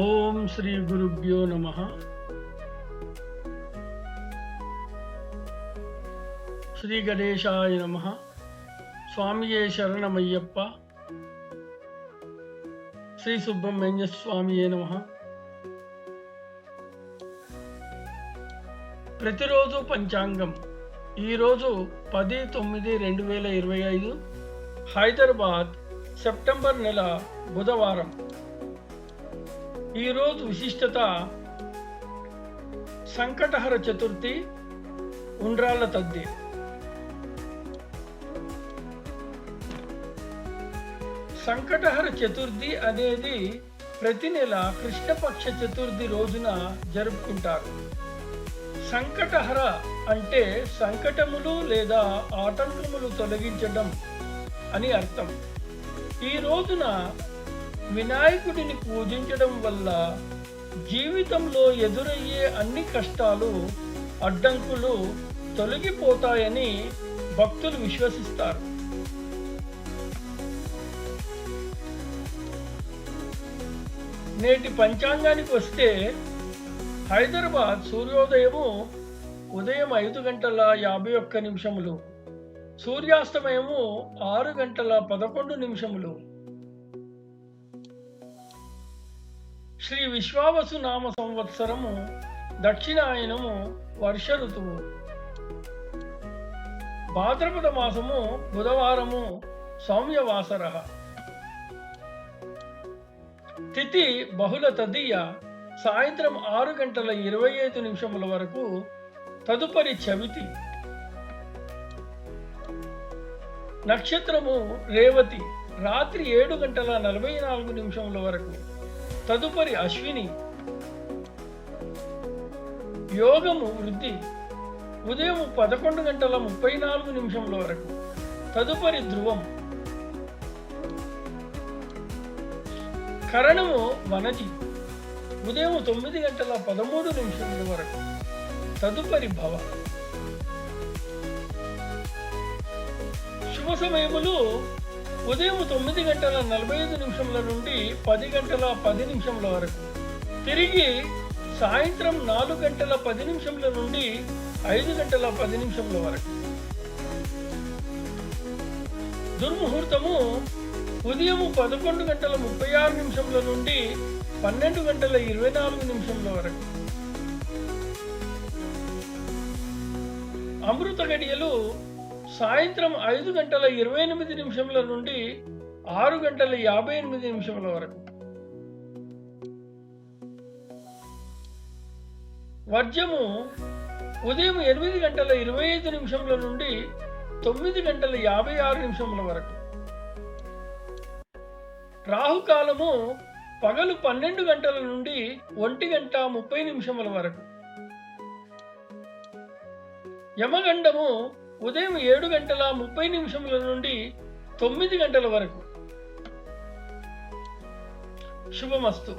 ఓం శ్రీ గురుభ్యో నమః. శ్రీ గణేశాయ నమః. స్వామియే శరణమయ్యప్ప. శ్రీ సుబ్రహ్మణ్య స్వామియే నమః. ప్రతిరోజు పంచాంగం. ఈరోజు 10/9/2025 హైదరాబాద్, సెప్టెంబర్ నెల, బుధవారం. ఈరోజు విశిష్టత సంకటహర చతుర్థి, ఉండ్రాళ్ళ తద్ది. సంకటహర చతుర్థి అనేది ప్రతి నెల కృష్ణపక్ష చతుర్థి రోజున జరుపుకుంటారు. సంకటహర అంటే సంకటములు లేదా ఆటంకములు తొలగించడం అని అర్థం. ఈ రోజున వినాయకుడిని పూజించడం వల్ల జీవితంలో ఎదురయ్యే అన్ని కష్టాలు, అడ్డంకులు తొలగిపోతాయని భక్తులు విశ్వసిస్తారు. నేటి పంచాంగానికి వస్తే, హైదరాబాద్ సూర్యోదయము ఉదయం 5:51, సూర్యాస్తమయము 6:11. శ్రీ విశ్వావసు నామ సంవత్సరము, దక్షిణాయనము, వర్ష ఋతువు. భాద్రపద మాసము, బుధవారము, సౌమ్యవాసర. తిథి బహుళ తదియ, సాయంత్రం 6:25 వరకు. తదుపరి చవితి. నక్షత్రము రేవతి, రాత్రి 7:44 వరకు. తదుపరి అశ్విని. యోగము వృద్ధి, ఉదయం 11:34 వరకు. తదుపరి ధ్రువం. కరణము వనజి, ఉదయం 9:13 వరకు. తదుపరి భవ. శుభ సమయములు ఉదయం 9:45 నుండి 10:10 వరకు. తిరిగి సాయంత్రం 4:10 నుండి 5:10 వరకు. దుర్ముహూర్తము ఉదయం 11:36 నుండి 12:24 వరకు. అమృత గడియలు సాయంత్రం 5:28 నుండి 6:58 వరకు. వర్జము ఉదయం 8:25 నుండి 9:56 వరకు. రాహుకాలము పగలు 12 గంటల నుండి 1:30 వరకు. యమగండము ఉదయం 7:30 నుండి 9 గంటల వరకు. శుభమస్తు.